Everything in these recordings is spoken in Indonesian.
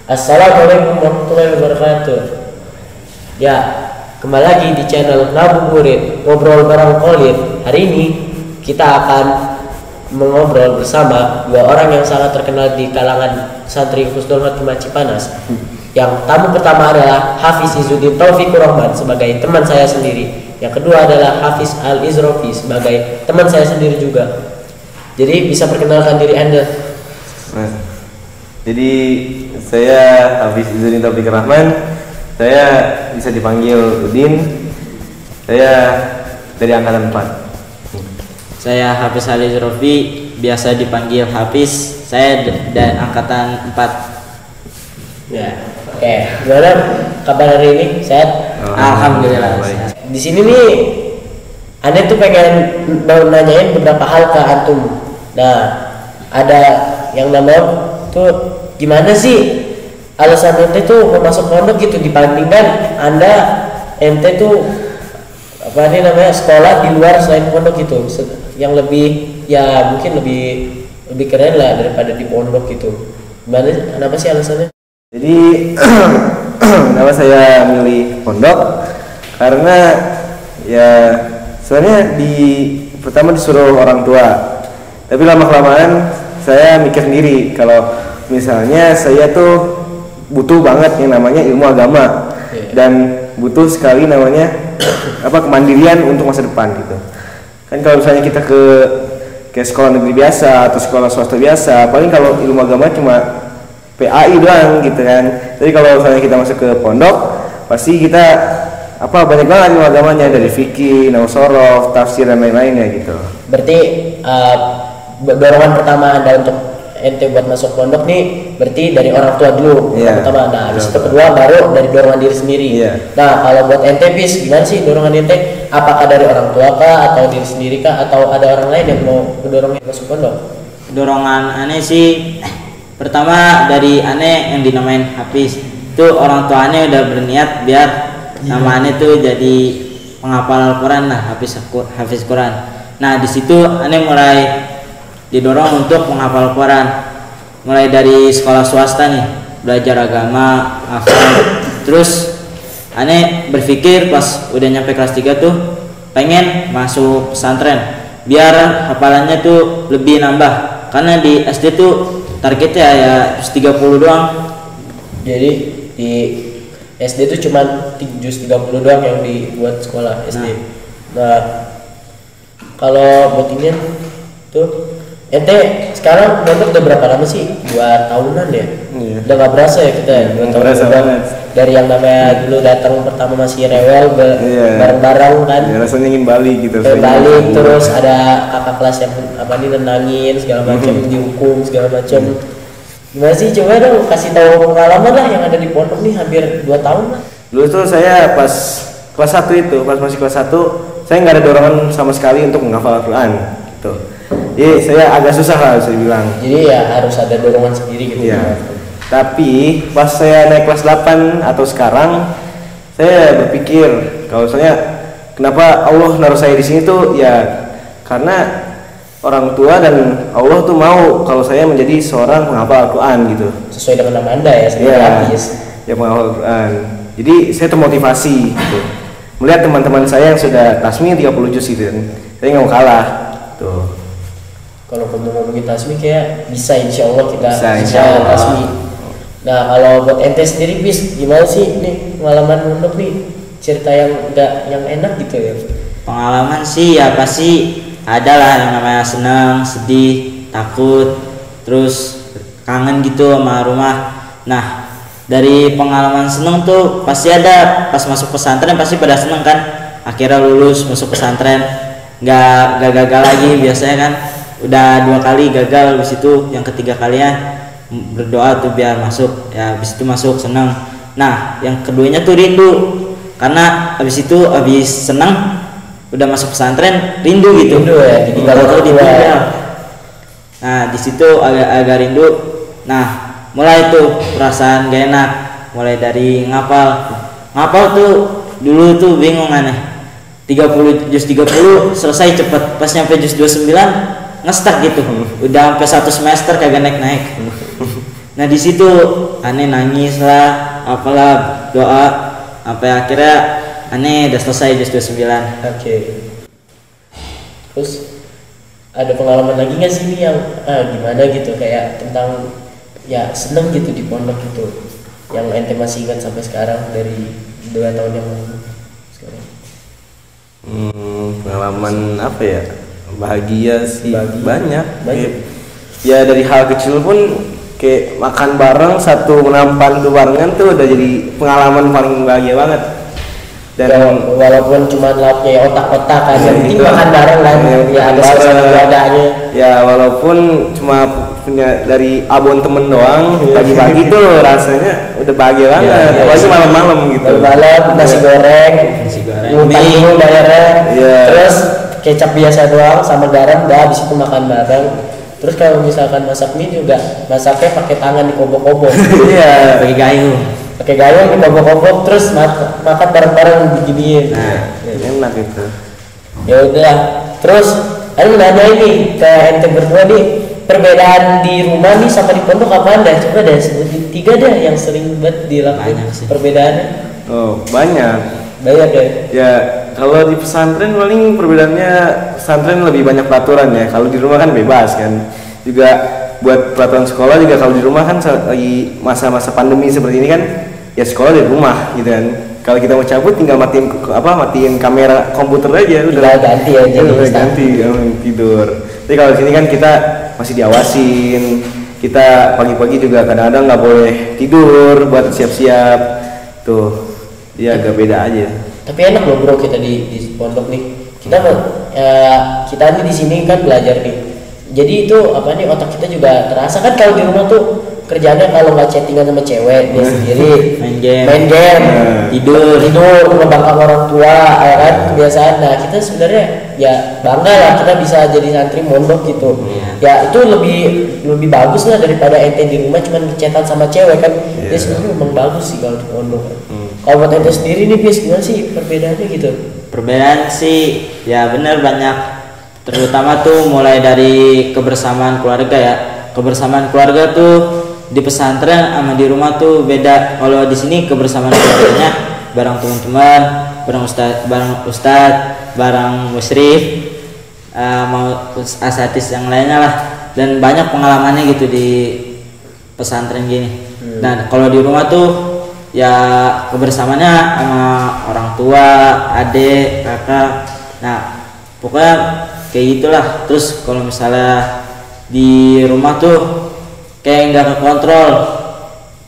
Assalamualaikum warahmatullahi wabarakatuh. Ya, kembali lagi di channel Ngabuburit Ngobrol bareng Khalid. Hari ini kita akan mengobrol bersama dua orang yang sangat terkenal di kalangan santri Husnul Khotimah Cipanas. Yang tamu pertama adalah Hafiz Izzuddin Taufikur Rahman sebagai teman saya sendiri. Yang kedua adalah Hafiz Al-Izrofi sebagai teman saya sendiri juga. Jadi bisa perkenalkan diri Anda. Jadi saya Hafiz Izzuddin Taufikur Rahman. Saya bisa dipanggil Udin. Saya dari angkatan 4. Saya Hafiz Al-Izrofi, biasa dipanggil Hafiz. Saya dari angkatan 4. Ya, oke. Gimana kabar hari ini? Sehat? Alhamdulillah. Di sini nih, Anda tuh pengen nanyain beberapa hal ke antum. Nah, ada yang namanya tuh gimana sih alasan ente tuh mau masuk pondok gitu dibandingkan ente tuh apa nih namanya sekolah di luar selain pondok gitu, yang lebih ya mungkin lebih keren lah daripada di pondok gitu. Gimana? Kenapa sih alasannya? Jadi kenapa saya milih pondok? Karena ya sebenarnya pertama disuruh orang tua, tapi lama kelamaan saya mikir sendiri kalau misalnya saya tuh butuh banget yang namanya ilmu agama dan butuh sekali namanya kemandirian untuk masa depan gitu. Kan kalau misalnya kita ke sekolah negeri biasa atau sekolah swasta biasa, paling kalau ilmu agama cuma PAI doang gitu kan. Jadi kalau misalnya kita masuk ke pondok, pasti kita banyak banget ilmu agamanya, dari fikih, nahwu shorof, tafsir dan lain-lainnya gitu. Berarti dorongan pertama Anda untuk ente buat masuk pondok nih berarti dari orang tua dulu pertama. Nah, habis itu kedua baru dari dorongan diri sendiri. Nah, kalau buat ente bis gimana sih dorongan ente? Apakah dari orang tua kah atau diri sendiri kah atau ada orang lain yang mau mendorong masuk pondok? Dorongan aneh sih pertama dari aneh yang dinamain Hafiz. Itu orang tua aneh udah berniat biar nama aneh tuh jadi penghafal Al-Quran lah, Hafiz Quran. Nah, di situ aneh mulai didorong untuk menghafal Quran, mulai dari sekolah swasta nih, belajar agama, hafal. Terus aneh berpikir pas udah nyampe kelas 3 tuh pengen masuk pesantren biar hafalannya tuh lebih nambah, karena di SD tuh targetnya ya 30 doang. Jadi di SD tuh cuma juz 30 doang yang dibuat sekolah SD. Nah kalau buat ini tuh ente sekarang pondok udah berapa lama sih? 2 tahunan ya? Udah gak berasa ya kita 2 tahun banget. Dari yang namanya dulu datang pertama masih rewel bareng-bareng kan? Ya, rasanya ingin balik gitu. Balik terus ada kakak kelas yang nenangin segala macam, dihukum segala macam. Gimana sih? Coba dong kasih tahu pengalaman lah yang ada di pondok nih hampir 2 tahun lah. Dulu tuh saya pas kelas 1 itu, pas masih kelas 1 saya nggak ada dorongan sama sekali untuk menghafal Al-Quran gitu. Jadi saya agak susah lah bisa dibilang. Jadi ya harus ada dorongan sendiri gitu. Tapi pas saya naik kelas 8 atau sekarang, saya berpikir kalau saya kenapa Allah naruh saya di sini tuh ya karena orang tua dan Allah tuh mau kalau saya menjadi seorang penghafal Al-Quran gitu. Sesuai dengan nama Anda ya, sebagai Hafiz. Ya penghafal Al-Quran. Jadi saya termotivasi gitu. Melihat teman-teman saya yang sudah tasmi 30 juz gitu, saya nggak mau kalah tuh. Kalau ngomongin tasmi kayak bisa insya Allah kita bisa tasmi. Nah kalau buat ente sendiri bis gimana sih nih pengalaman pondok nih, cerita yang enak gitu ya? Pengalaman sih ya pasti ada lah yang namanya senang, sedih, takut, terus kangen gitu sama rumah. Nah dari pengalaman seneng tuh pasti ada pas masuk pesantren, pasti pada seneng kan, akhirnya lulus masuk pesantren, nggak gagal lagi biasanya kan. Udah 2 kali gagal, habis itu yang ketiga kalinya berdoa tuh biar masuk, ya habis itu masuk senang. Nah yang keduanya tuh rindu, karena habis senang udah masuk pesantren rindu gitu. Rindu ya, jadi kalau tuh ditinggal. Nah di situ agak rindu. Nah mulai tuh perasaan gak enak, mulai dari ngapal tuh dulu tuh bingung aneh. 30 selesai cepet, pas nyampe juz 29 ngestak gitu, udah sampai 1 semester kagak naik. Nah di situ aneh nangis lah, apalah doa, sampai akhirnya aneh udah selesai jus 29. Oke. Terus ada pengalaman lagi nggak sih nih yang gimana gitu kayak tentang ya seneng gitu di pondok gitu, yang ente masih ingat sampai sekarang dari 2 tahun yang lalu sekarang? Pengalaman apa ya, bahagia sih. Banyak. Banyak. Ya dari hal kecil pun kayak makan bareng satu menampan tuh barengan tuh udah jadi pengalaman paling bahagia banget. Dan Ya, walaupun cuma lauknya ya otak-otak kan, yang penting itu. makan bareng kan, ya ada suasana keluarganya. Ya walaupun cuma punya dari abon temen doang, pagi-pagi tuh rasanya udah bahagia banget. Apalagi malam-malam gitu. Malam nasi goreng, Nasi goreng, ngutang mie. dulu bayarnya, Iya. terus kecap biasa doang sama garam, dah habis itu makan bareng. Terus kalau misalkan masak mie juga masaknya pakai tangan dikobok-kobok, Iya. Bagi gayung. pakai gayung dikobok-kobok, terus makan bareng-bareng diginiin. Nah, Enak itu. Ya udah, terus aku nanya ini ke ente berdua nih, perbedaan di rumah nih sama di pondok apaan dah? Coba deh sebutin 3 deh yang sering banget dilakukan. Banyak sih. Perbedaannya Oh banyak. banyak ya. Ya kalau di pesantren paling perbedaannya, pesantren lebih banyak peraturan ya. Kalau di rumah kan bebas kan. Juga buat peraturan sekolah juga, kalau di rumah kan lagi masa-masa pandemi seperti ini kan, ya sekolah di rumah gitu kan. Kalau kita mau cabut tinggal matiin kamera komputer aja udah. Tinggal ganti aja Udah instan. ganti tidur. Tapi kalau di sini kan kita masih diawasin. Kita pagi-pagi juga kadang-kadang nggak boleh tidur buat siap-siap. Tuh, ya agak beda aja. Tapi enak loh bro, kita di pondok nih. Kita kita nih di sini kan belajar nih. Jadi itu apa nih, otak kita juga terasa kan. Kalau di rumah tuh kerjaannya kalau nggak chattingan sama cewek dia sendiri, Main game. tidur ngebangkang orang tua, ya kan, kebiasaan. Nah kita sebenarnya ya bangga lah kita bisa jadi santri mondok gitu. Ya itu lebih bagus lah daripada ente di rumah cuman chatan sama cewek kan. Ya sebenarnya memang bagus sih kalau di pondok. Kalau buat ente sendiri nih bis, gimana sih perbedaannya gitu? perbedaan sih ya bener banyak, terutama tuh mulai dari kebersamaan keluarga ya. Kebersamaan keluarga tuh di pesantren sama di rumah tuh beda. Kalau di sini kebersamaan keluarganya bareng teman-teman, bareng ustad, bareng musyrif, mau asatis yang lainnya lah, dan banyak pengalamannya gitu di pesantren gini. Nah kalau di rumah tuh ya kebersamaannya sama orang tua, adik, kakak. Nah pokoknya kayak gitulah. Terus kalau misalnya di rumah tuh kayak nggak kekontrol.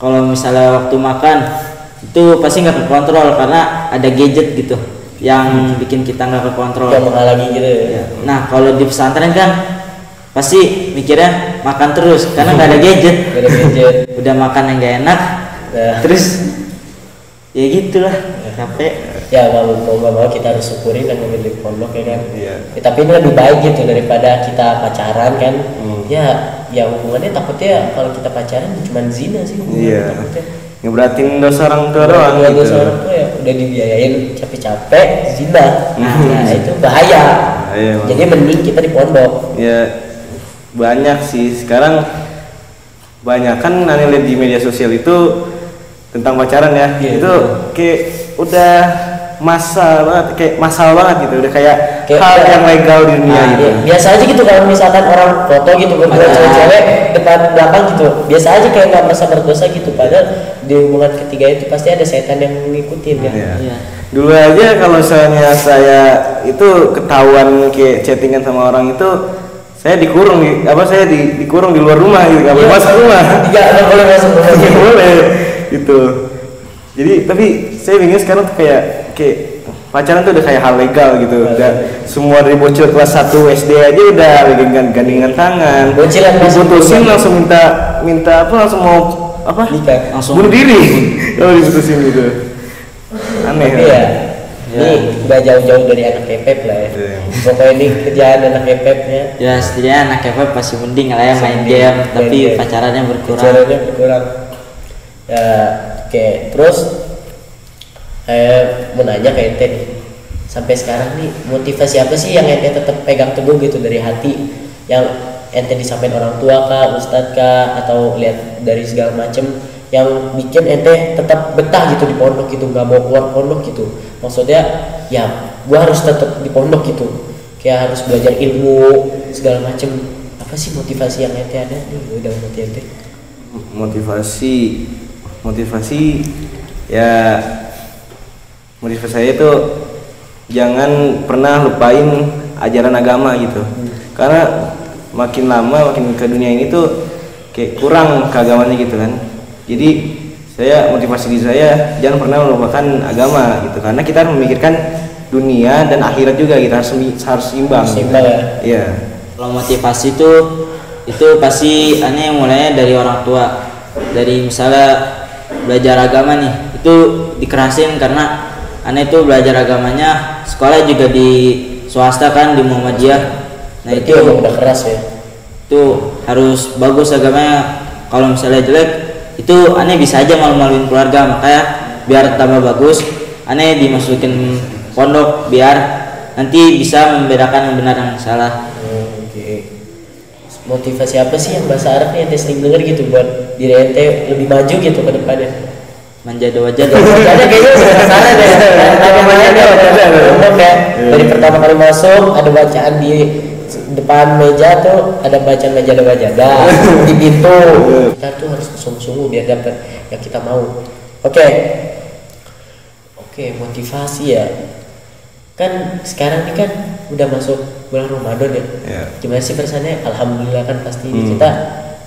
Kalau misalnya waktu makan itu pasti nggak kekontrol karena ada gadget gitu yang bikin kita nggak kekontrol. Yang menghalangi gitu ya. Nah kalau di pesantren kan pasti mikirnya makan terus karena nggak ada gadget. Gak ada gadget. Udah makan yang gak enak, Nah, terus ya gitulah, capek. ya mau nggak mau kita harus syukurin yang ada di pondok ya kan. Iya. Ya, tapi ini lebih baik gitu daripada kita pacaran kan. Ya hubungannya takutnya kalau kita pacaran cuma zina sih hubungannya, Iya. takutnya. Ngeberatin dosa orang tua doang Kalau gitu. dosa orang tua ya udah dibiayain capek-capek zina. Nah itu bahaya. Bahaya emang. Jadi mending kita di pondok. Ya banyak sih sekarang, banyak kan aneh lihat di media sosial itu tentang pacaran ya. Iya, Itu kayak udah kayak masal banget gitu, udah kayak hal udah- yang legal di dunia Nah, gitu. iya. Biasa aja gitu kalau misalkan orang foto gitu berdua Padahal- cewek-cewek depan belakang gitu, biasa aja kayak nggak merasa berdosa gitu. Padahal di hubungan ketiga itu pasti ada setan yang ngikutin kan. Iya. Iya. Dulu aja kalau misalnya saya itu ketahuan kayak chattingan sama orang itu, saya dikurung dikurung di luar rumah gitu, nggak boleh Iya. masuk rumah. Nggak boleh masuk rumah. Nggak boleh gitu. Jadi tapi saya bingung sekarang tuh kayak pacaran tuh udah kayak hal legal gitu. Udah semua dari bocil kelas 1 SD aja udah gandengan tangan. Bocilan masuk diputusin rumah. langsung minta apa, langsung mau apa? Nikah. Langsung Bunuh diri. Kalau diputusin gitu. Aneh. Tapi ya, Ya. ini nggak jauh-jauh dari anak kepep lah ya. Iya. Pokoknya ini kerjaan anak kepepnya. Ya setidaknya anak kepep pasti mending lah ya main Mending, game, main tapi game. pacarannya berkurang. Caranya berkurang. Ya, oke. Terus mau nanya ke ente nih. Sampai sekarang nih motivasi apa sih yang ente tetap pegang teguh gitu dari hati, yang ente disampaikan orang tua kah, ustadz kah, atau lihat dari segala macem yang bikin ente tetap betah gitu di pondok gitu, nggak mau keluar pondok gitu? Maksudnya ya gua harus tetap di pondok gitu, kayak harus belajar ilmu segala macem. Apa sih motivasi yang ente ada nih udah nanti ente? Motivasi ya, motivasi saya itu jangan pernah lupain ajaran agama gitu. Karena makin lama makin ke dunia ini tuh kayak kurang keagamannya gitu kan. Jadi saya motivasi diri saya jangan pernah melupakan agama gitu, karena kita harus memikirkan dunia dan akhirat juga, kita harus imbang. Seimbang ya. Iya. Kalau motivasi itu pasti aneh mulainya dari orang tua. Dari misalnya belajar agama nih, itu dikerasin karena aneh itu belajar agamanya sekolah juga di swasta kan, di Muhammadiyah. Nah Berarti itu emang udah keras ya. itu harus bagus agamanya. Kalau misalnya jelek itu aneh bisa aja malu-maluin keluarga, makanya biar tambah bagus aneh dimasukin pondok biar nanti bisa membedakan yang benar dan salah. Oke. Motivasi apa sih yang bahasa Arab nih ente sering denger gitu buat diri ente lebih maju gitu ke depannya? Manjada wajada. Ada kayaknya salah deh. Namanya kayak dari pertama kali masuk ada bacaan di depan meja tuh, ada bacaan wajada di pintu. Kita tuh harus sungguh-sungguh biar dapat yang kita mau. Oke, motivasi ya. Kan sekarang ini kan udah masuk bulan Ramadan ya. Yeah. Gimana sih perasaannya? Alhamdulillah kan pasti kita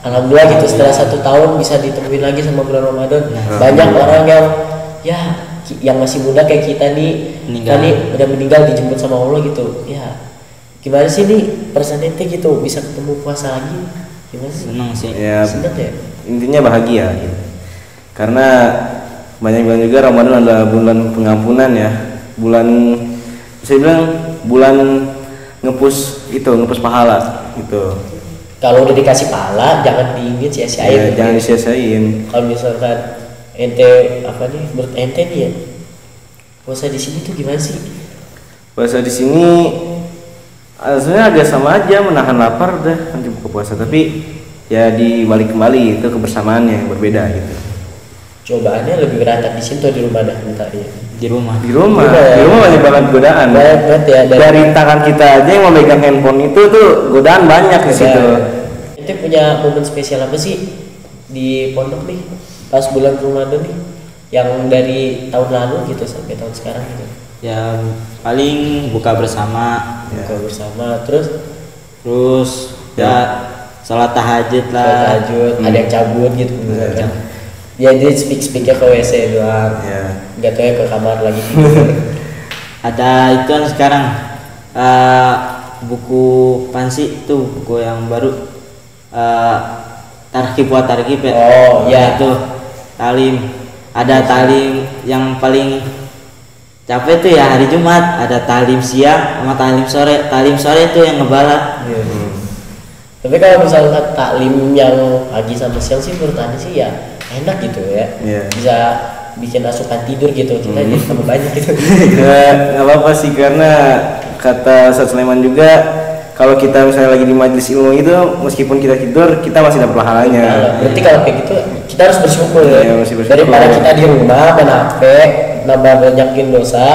alhamdulillah gitu setelah 1 tahun bisa ditemuin lagi sama bulan Ramadan. Banyak orang yang masih muda kayak kita nih, udah meninggal dijemput sama Allah gitu. Ya gimana sih nih perasaan ente gitu bisa ketemu puasa lagi? Gimana sih? Senang sih. Ya, Senang ya? intinya bahagia gitu. Karena banyak bilang juga Ramadan adalah bulan pengampunan ya, bulan saya bilang bulan ngepus pahala gitu. Kalau udah dikasih pahala jangan diinget sia-siain. Ya, jangan disia-siain. Kalau misalkan ente apa nih menurut ente nih ya, puasa di sini tuh gimana sih? Puasa di sini sebenarnya agak sama aja, menahan lapar udah kan buka puasa, tapi ya dibalik kembali itu kebersamaannya yang berbeda gitu. Cobaannya lebih berat di sini tuh di rumah dah bentar ya. Di rumah Di rumah banyak banget godaan. Banget ya Dari tangan kita aja yang memegang handphone itu tuh godaan banyak di situ. Ente punya momen spesial apa sih di pondok nih pas bulan Ramadan nih yang dari tahun lalu gitu sampai tahun sekarang gitu? ya, paling buka bersama, Buka bersama terus ya salat tahajud lah. tahajud, ada yang cabut gitu misalkan. Ya dia speaknya ke WC doang. Ya. Nggak tahu ya ke kamar lagi. Ada itu kan sekarang buku Pansi itu buku yang baru, Targhib wa Tarhib ya. Oh ya Itu talim. Ada talim yang paling capek tuh ya hari Jumat, ada talim siang sama talim sore. Talim sore itu yang ngebala. Tapi kalau misalnya taklim yang pagi sama siang sih menurut Anda sih ya enak gitu ya. Bisa bikin asupan tidur gitu, kita jadi tambah banyak gitu. Nggak apa-apa sih, karena kata Ustaz Sulaiman juga kalau kita misalnya lagi di majelis ilmu itu meskipun kita tidur kita masih dapat pahalanya. Berarti kalau kayak gitu kita harus bersyukur ya. Masih bersyukur. Daripada kita di rumah main HP, nambah banyakin dosa,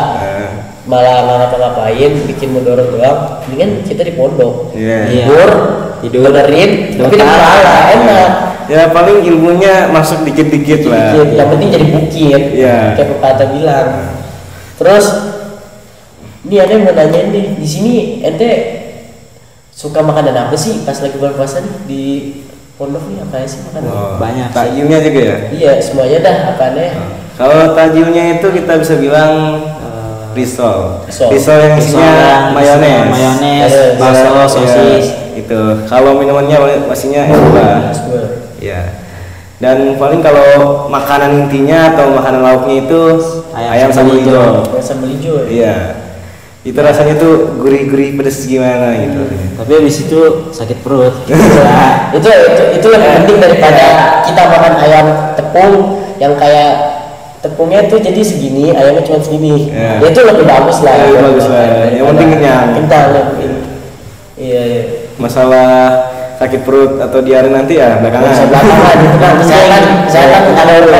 malah nggak ngapa-ngapain, bikin mudorot doang. Mendingan kita di pondok, tidur, benerin, tapi dapat pahala enak. Ya paling ilmunya masuk dikit-dikit lah. Yang penting jadi bukit, kayak pepatah bilang. Terus, ini ada yang mau nanya nih, di sini ente suka makanan apa sih pas lagi bulan puasa nih di pondok nih, apa sih makanan? Banyak. Takjilnya juga ya? Iya, semuanya dah apanya. Kalau takjilnya itu kita bisa bilang risol yang isinya mayones, bakso, sosis. Itu. Kalau minumannya pastinya es buah. Ya. Dan paling kalau makanan intinya atau makanan lauknya itu ayam sambal hijau. Ayam sambal hijau. Iya. Itu rasanya tuh gurih-gurih pedes gimana gitu. Tapi habis itu sakit perut. Nah, itu lebih penting daripada kita makan ayam tepung yang kayak tepungnya tuh jadi segini, ayamnya cuma segini. Ya itu lebih bagus lah. Bagus lah. Yang penting kenyang. Kental lebih. Iya. Masalah sakit perut atau diare nanti ya belakangan. Belakangan itu kan kesehatan ada dulu.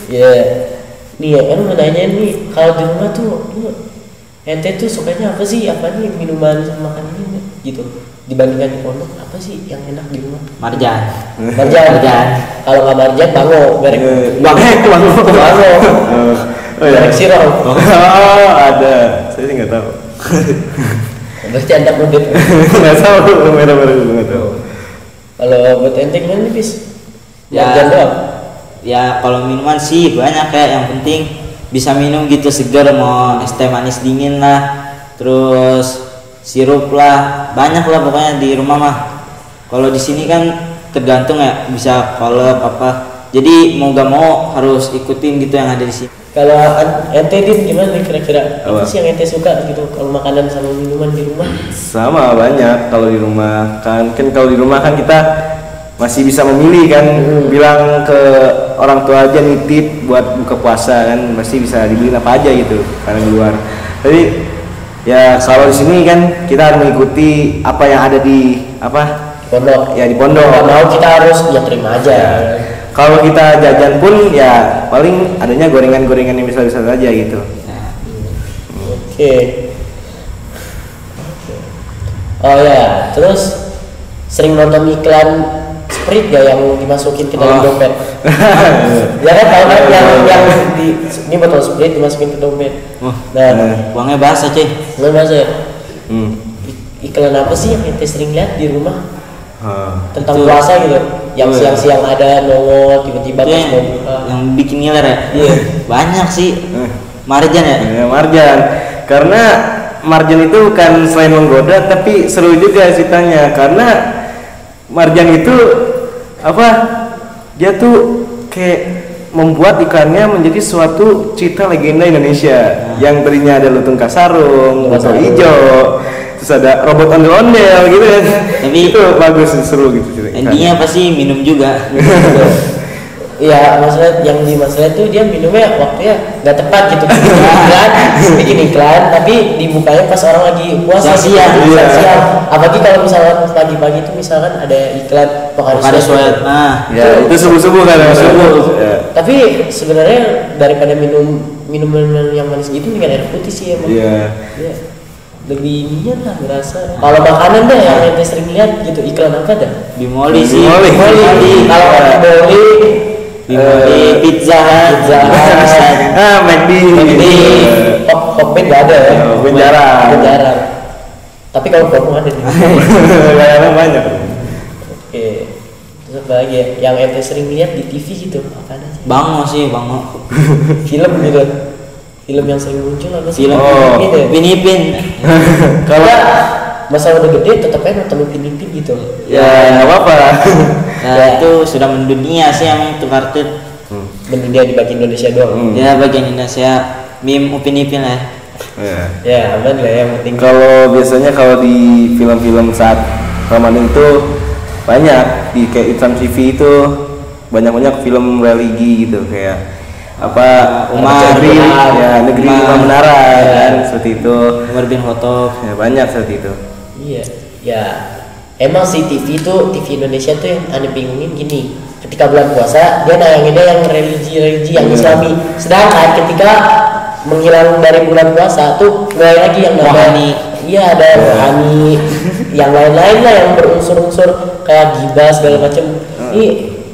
Ya, nih ya kan mau nanya nih, kalau di rumah tuh ente tuh sukanya apa sih? Apa nih minuman sama makanan ini gitu? Dibandingkan di pondok apa sih yang enak di rumah? Marjan. Kalau nggak marjan bango, berek. Bango. Berek sirop. Oh ada, saya sih nggak tahu. Berarti anda mudik. Nggak tahu, merah nggak tahu. Kalau buat ente gimana nih bis? Ya. Marjan doang. Ya kalau minuman sih banyak kayak yang penting bisa minum gitu segar, mau es teh manis dingin lah, terus sirup lah, banyak lah pokoknya di rumah mah. Kalau di sini kan tergantung ya, bisa kolak apa. Jadi mau gak mau harus ikutin gitu yang ada di sini. Kalau ente Din gimana nih kira-kira? Apa Apa? sih yang ente suka gitu kalau makanan sama minuman di rumah? Sama banyak kalau di rumah kan kalau di rumah kan kita masih bisa memilih kan, bilang ke orang tua aja nitip buat buka puasa kan, masih bisa dibeli apa aja gitu karena di luar. Tapi ya kalau di sini kan kita harus mengikuti apa yang ada di Pondok. ya di pondok. Kalau mau kita harus ya terima aja. Ya. Kalau kita jajan pun ya paling adanya gorengan-gorengan yang bisa-bisa saja gitu. Oke. Oh ya, terus sering nonton iklan Sprite gak yang dimasukin ke dalam dompet? Ya kan tahu kan yang ini botol Sprite dimasukin ke dompet. Nah, Uangnya basah cuy. nggak bahasa ya? Hmm. Iklan apa sih yang ente sering lihat di rumah tentang Itu. puasa gitu? Yang Oh, iya. siang-siang ada nongol tiba-tiba Itu pas yang, mau buka. yang bikin ngiler ya. Iya. Banyak sih. Marjan ya. Ya, marjan. Karena marjan itu bukan selain menggoda tapi seru juga ceritanya karena marjan itu dia tuh kayak membuat iklannya menjadi suatu cerita legenda Indonesia yang tadinya ada lutung kasarung, botol hijau, terus ada robot ondel-ondel gitu kan. Tapi itu bagus, seru gitu cerita. Endingnya pasti minum juga. Iya, maksudnya yang di masalah itu dia minumnya waktunya nggak tepat gitu. Bikin iklan, tapi dibukanya pas orang lagi puasa. Siang-siang. Gitu. Iya. Siang. Apalagi kalau misalkan pagi-pagi itu misalkan ada iklan Pocari Sweat. Nah, Ya, itu subuh-subuh kan. Subuh. Ya. Tapi sebenarnya daripada minuman yang manis gitu dengan air putih sih emang. Iya. Iya. Lebih niat lah ngerasa. Kalau makanan deh yang ente sering lihat gitu iklan apa dah? Bimoli sih. Bimoli. Kalau Bimoli Bimoli, Pizza Hut. McD. Kopet nggak ada ya? Kopet jarang. Kopet jarang. Tapi kalau Kopet ada nih. Kadang-kadang banyak. Oke. Terus apa lagi ya? Yang ente sering lihat di TV gitu apa aja? Bango sih, Bango. Film gitu. Film yang sering muncul apa sih? Film gitu. Upin Ipin. Kalau masa udah gede tetap aja nonton Upin Ipin gitu. Ya nggak apa-apa. Nah, itu sudah mendunia sih emang itu kartun. Mendunia di bagian Indonesia doang. Ya bagian Indonesia meme Upin Ipin lah. Ya. Ya aman lah yang penting. Kalau biasanya kalau di film-film saat Ramadan itu banyak di kayak Trans TV itu banyak film religi gitu kayak Umar negeri ya negeri Umar. Lima Menara Ya. kan seperti itu. Umar bin Khattab. Ya banyak seperti itu. Iya, ya emang sih TV Indonesia tuh yang aneh bingungin gini. Ketika bulan puasa dia nayanginnya yang religi yang Islami. Sedangkan ketika menghilang dari bulan puasa tuh mulai lagi yang Rohani. Iya ada rohani, yang lain-lain lah yang berunsur-unsur kayak gibah segala macam. Ini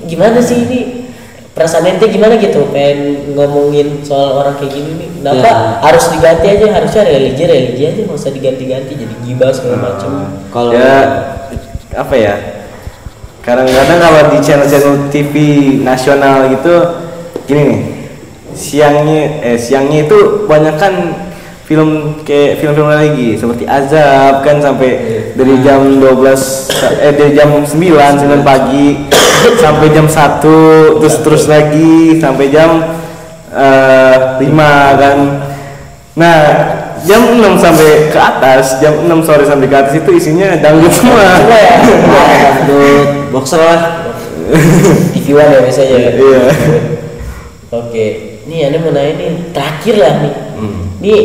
gimana sih ini? Perasaan ente gimana gitu pengen ngomongin soal orang kayak gini nih, kenapa harus diganti aja, harusnya religi aja nggak usah diganti-ganti jadi gibah segala macam. Kalau Ya apa ya? Kadang-kadang kalau di channel-channel TV nasional gitu gini nih. Siangnya itu banyak kan film kayak film-film lagi seperti Azab kan sampai dari jam 12 dari jam 9 pagi sampai jam 1 terus lagi sampai jam 5 kan. Nah, jam 6 sampai ke atas, jam 6 sore sampai ke atas itu isinya dangdut semua. dangdut boxer lah. TV One ya biasanya. Iya. Oke, nih Anda mau nanya nih terakhir lah nih. Nih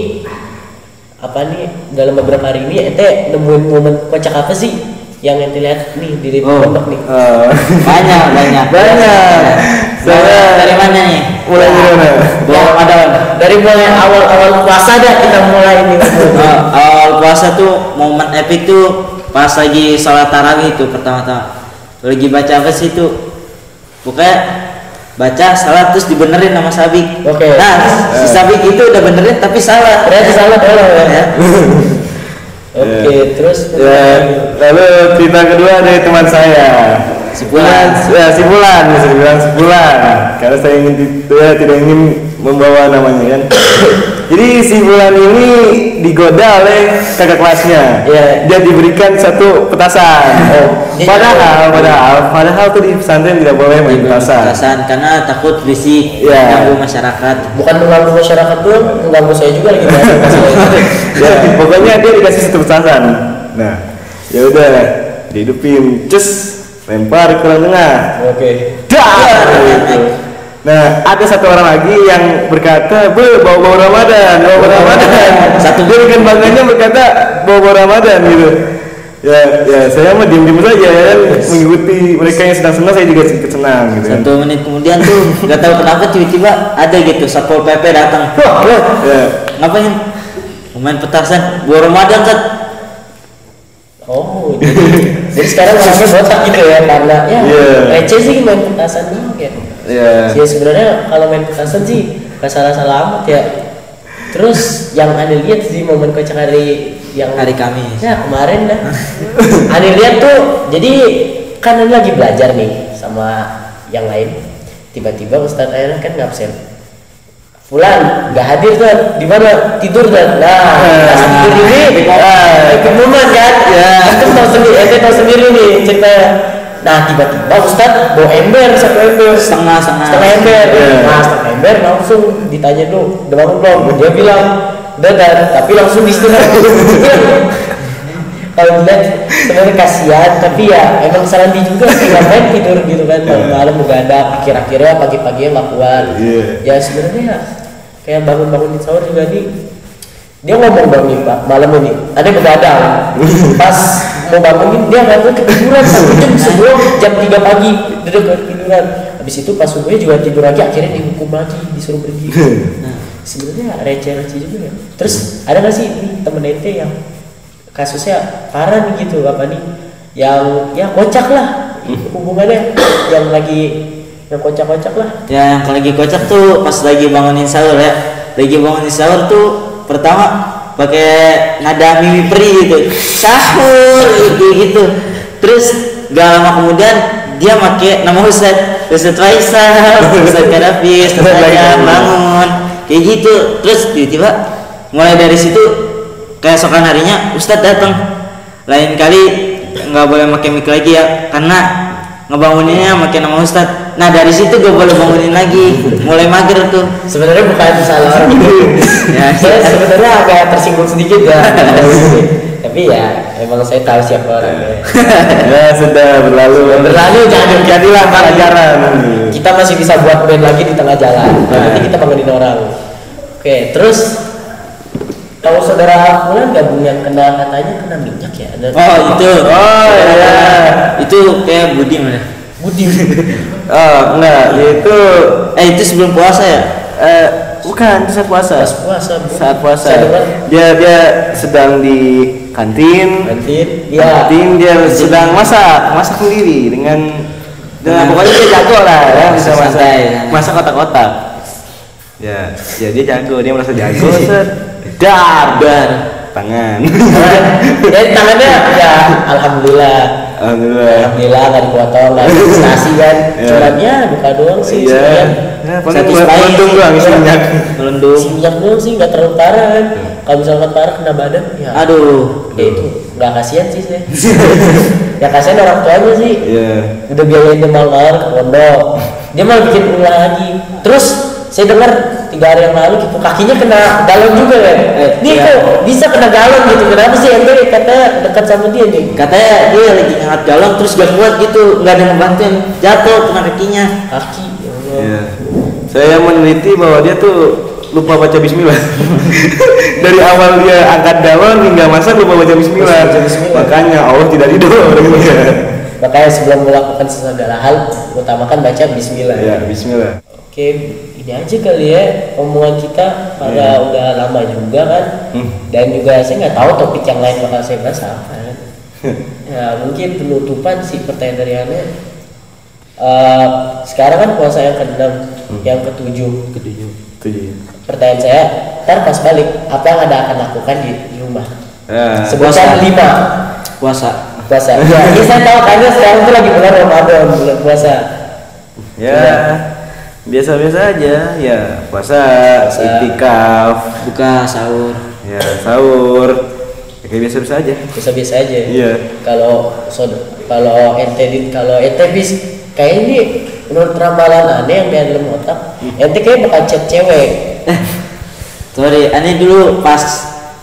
apa nih dalam beberapa hari ini ente nemuin momen kocak apa sih yang ente lihat nih di pondok nih? Banyak. Saya Dari mana nih? mulai dari mana? Ramadan. Dari mulai awal puasa dah kita mulai nih. Awal puasa tuh momen epic tuh pas lagi sholat tarawih itu pertama-tama. Lagi baca apa sih itu? Pokoknya baca salah terus dibenerin sama Sabik. Oke. Nah, si Sabik itu udah benerin tapi salah. Ternyata salah dulu ya. Oke, terus Ya, lalu cerita kedua dari teman saya. Si Bulan bisa dibilang si Bulan. Karena saya tidak ingin membawa namanya kan. Jadi si Bulan ini digoda oleh kakak kelasnya. Iya. Dia diberikan satu petasan. Padahal tuh di pesantren tidak boleh main petasan. Karena takut berisik Iya. ganggu masyarakat. bukan mengganggu masyarakat tuh, mengganggu saya juga lagi Ya, pokoknya dia dikasih satu petasan. Nah, ya udah dihidupin, cus lempar ke orang tengah. Oke. Dar. Nah, ada satu orang lagi yang berkata, bau Ramadan. Satu dia dengan bangganya berkata, bau Ramadan gitu. Ya, saya mah diem saja ya kan, mengikuti mereka yang senang-senang, saya juga sedikit senang gitu kan. 1 menit kemudian tuh nggak tahu kenapa tiba-tiba ada gitu Satpol PP datang. Ya. Ngapain? Main petasan buat Ramadan kan? Oh, jadi sekarang orangnya botak gitu ya, karena ya receh sih main petasan nih ya. Iya. Ya sebenarnya kalau main petasan sih gak salah-salah amat ya. Terus yang Anda lihat sih momen kocak hari yang Hari Kamis. Ya kemarin dah. Anda lihat tuh, jadi kan Anda lagi belajar nih sama yang lain. Tiba-tiba Ustadz Ayana kan ngabsen. Fulan nggak hadir tuh, di mana tidur tuh. Nah, pas tidur ini kemudian kan, itu tahu sendiri nih ceritanya. Nah tiba-tiba Ustadz bawa ember, satu ember setengah ember. Nah setengah ember langsung ditanya dulu, udah bangun belum? Dia bilang udah, tapi langsung istirahat. Kalau dilihat sebenarnya kasihan, tapi ya emang Sarandi juga sih ngapain tidur gitu kan malam-malam begadang, akhir-akhirnya pagi-pagi nggak kuat. Ya sebenarnya kayak bangun-bangunin sahur juga nih. Dia ngomong dong nih Pak, malam ini ada begadang. Pas mau bangunin dia nggak ketiduran 1 jam sebelum jam 3 pagi dia udah ketiduran. Habis itu pas subuhnya juga tidur lagi, akhirnya dihukum lagi, disuruh pergi. Nah sebenarnya receh juga ya. Terus ada nggak sih nih temen ente yang kasusnya parah nih gitu apa nih, yang ya kocak lah hubungannya, yang kocak-kocak lah. Ya yang lagi kocak tuh pas lagi bangunin sahur ya. Lagi bangunin sahur tuh pertama pakai nada mimi peri gitu. Sahur gitu. Terus gak lama kemudian dia pakai nama Ustadz Faisal, Ustadz Kadafis, bangun kayak gitu. Terus tiba-tiba mulai dari situ keesokan harinya Ustadz datang. Lain kali nggak boleh pakai mic lagi ya, karena ngebanguninnya pakai nama Ustadz. Nah dari situ gak boleh bangunin lagi, mulai mager tuh. Sebenarnya bukan salah orang gitu. Ya, saya sebenarnya agak tersinggung sedikit ya. Tapi ya emang saya tahu siapa orangnya. Ya sudah berlalu, jangan jadilah pelajaran. Kita masih bisa buat band lagi di tengah jalan. Nanti kita bangunin orang. Oke, terus kalau saudara Fulan gabung yang katanya kena minyak ya? Ada itu. Ya. Itu kayak Budi mana? Budi. Enggak, Itu sebelum puasa ya? Bukan, saat puasa. Saat puasa. Dia sedang di kantin. Dia sedang masak sendiri dengan pokoknya dia jago lah ya, bisa masak kotak-kotak. Ya dia jago, dia merasa jago. Dar tangan. Tangannya ya alhamdulillah nggak dipotong, nggak investasi kan. Cumannya buka doang sih. Melendung doang isi minyak. Si minyak doang sih, nggak terlalu parah kan. Kalau misalkan parah kena badan ya. Aduh, itu nggak kasihan sih saya. Ya kasihan orang tuanya sih. Udah biayain dia malam ke pondok, dia malah bikin ulah lagi. Terus saya dengar 3 hari yang lalu gitu kakinya kena galon juga kan. Kok bisa kena galon gitu, kenapa sih ente katanya dekat sama dia nih? Katanya dia lagi ngangkat galon terus gak kuat gitu, nggak ada yang ngebantuin, jatuh kena kakinya. Kaki Saya meneliti bahwa dia tuh lupa baca bismillah. Dari awal dia angkat galon hingga masak lupa baca bismillah. Makanya Allah tidak ridho orangnya. Makanya sebelum melakukan segala hal utamakan baca bismillah. Ya, bismillah. Oke, ini aja kali ya omongan kita pada udah lama juga kan. Dan juga saya nggak tahu topik yang lain bakal saya bahas apa kan. Ya mungkin penutupan sih pertanyaan dari Ane. Sekarang kan puasa yang ke-6, yang ke-7. Pertanyaan saya, ntar pas balik apa yang Anda akan lakukan di rumah? Sebutkan 5. Puasa. Ya, ini saya tahu karena sekarang itu lagi bulan Ramadan, bulan puasa. Ya, biasa-biasa aja. Ya, puasa. Iktikaf, Buka sahur. ya sahur. Ya, kayak biasa-biasa aja. Biasa-biasa aja. Iya. Kalau ente bis kayak ini menurut ramalan Ane yang di dalam otak, ente kayak bakal chat cewek. Sorry, Ane dulu pas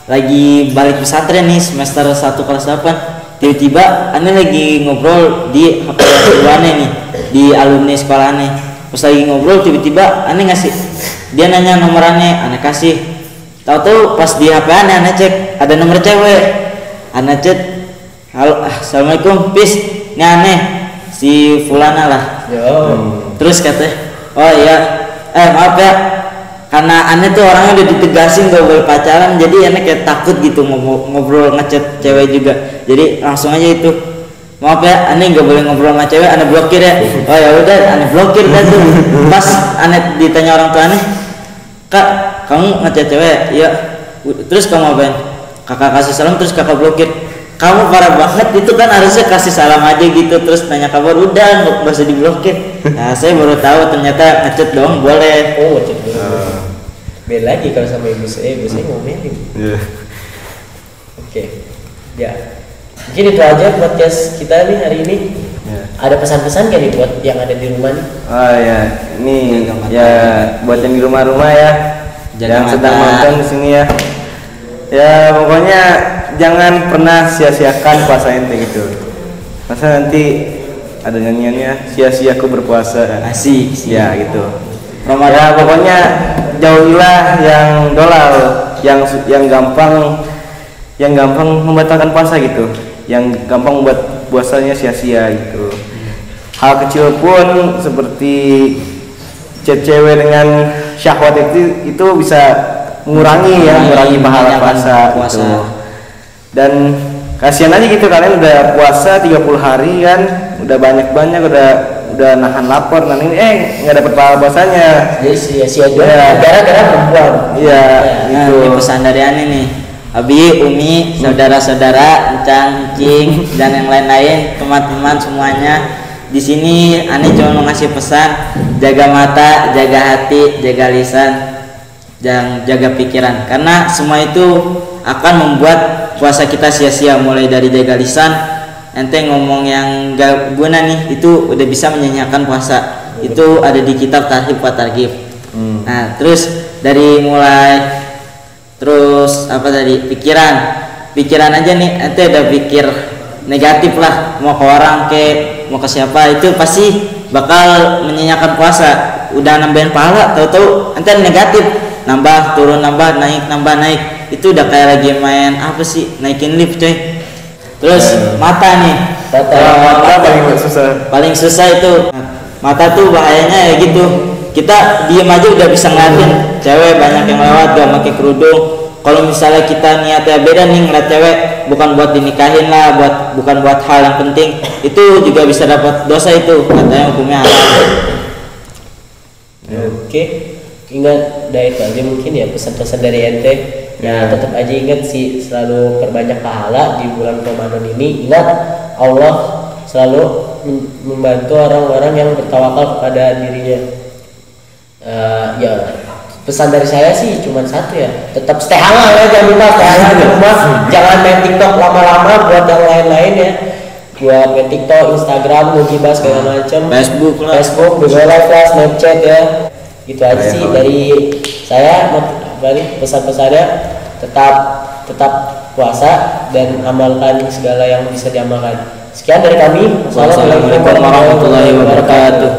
lagi balik pesantren nih semester 1 kelas 8, tiba-tiba Ane lagi ngobrol di HP Ane nih, di alumni sekolah Ane. Pas lagi ngobrol tiba-tiba Ane ngasih, dia nanya nomor Ane kasih. Tahu-tahu pas di HP Ane cek ada nomor cewek. Ane chat, halo, assalamualaikum, pis, ini Ane, si Fulana lah. Terus katanya, oh iya, maaf ya, karena Ane tuh orangnya udah ditegasin gak boleh pacaran, jadi Ane kayak takut gitu ngobrol ngechat cewek juga. Jadi langsung aja itu, maaf ya, Ane gak boleh ngobrol sama cewek, Ane blokir ya. Oh ya udah, Ane blokir dah tuh. Pas Ane ditanya orang tua Ane, Kak, kamu ngechat cewek? Iya. Terus kamu apain? Kakak kasih salam terus kakak blokir. Kamu parah banget, itu kan harusnya kasih salam aja gitu terus nanya kabar, udah nggak usah diblokir. Nah saya baru tahu ternyata ngechat dong boleh. Oh ngechat boleh. Beda lagi kalau sama ibu saya ngomelin. Oke. Ya mungkin itu aja podcast kita nih hari ini. Ada pesan-pesan gak nih buat yang ada di rumah nih? Oh ya, ini ya buat yang di rumah-rumah ya, yang sedang nonton di sini ya. Ya pokoknya jangan pernah sia-siakan puasa ente gitu. Masa nanti ada nyanyiannya sia-siaku berpuasa. Asik. Ya gitu. Ya pokoknya jauhilah yang dolal, yang gampang membatalkan puasa gitu, yang gampang membuat puasanya sia-sia gitu. Hal kecil pun seperti cewek dengan syahwat itu bisa mengurangi pahala puasa gitu. Dan kasihan aja gitu, kalian udah puasa 30 hari kan, udah banyak udah nahan lapar, nah ini nggak dapet pahala puasanya. Jadi sia-sia juga gara-gara perempuan. Iya gitu. Ini pesan dari Ane nih, Abi, Umi, saudara-saudara, Encang, Cing, dan yang lain-lain, teman-teman semuanya. Di sini Ane cuma mau ngasih pesan, jaga mata, jaga hati, jaga lisan, dan jaga pikiran. Karena semua itu akan membuat puasa kita sia-sia. Mulai dari jaga lisan, ente ngomong yang gak guna nih, itu udah bisa menyanyiakan puasa. Itu ada di kitab Tarhib wa Targhib. Nah, terus dari mulai terus apa tadi, pikiran aja nih, ente udah pikir negatif lah, mau ke orang mau ke siapa, itu pasti bakal menyanyiakan puasa. Udah nambahin pahala, tahu-tahu ente negatif, nambah turun, nambah naik, itu udah kayak lagi main apa sih, naikin lift coy. Terus mata nih, mata paling susah itu. Mata tuh bahayanya ya gitu, kita diem aja udah bisa ngeliatin cewek banyak yang lewat gak pakai kerudung. Kalau misalnya kita niatnya beda nih, ngeliat cewek bukan buat dinikahin lah, bukan buat hal yang penting, itu juga bisa dapat dosa, itu katanya hukumnya haram. Oke, ingat dari itu aja mungkin ya pesan-pesan dari ente. Ya tetap aja ingat sih, selalu perbanyak pahala di bulan Ramadan ini. Ingat Allah selalu membantu orang-orang yang bertawakal kepada dirinya. Ya pesan dari saya sih cuma satu ya, tetap stay halal ya, jangan lupa stay halal di rumah. Jangan main TikTok lama-lama buat yang lain-lain ya, buat main TikTok, Instagram, ngegibah segala macam, Facebook, juga live lah, Snapchat ya. Gitu aja sih dari saya. Balik pesan-pesannya, tetap puasa dan amalkan segala yang bisa diamalkan. Sekian dari kami. Wassalamualaikum warahmatullahi wabarakatuh.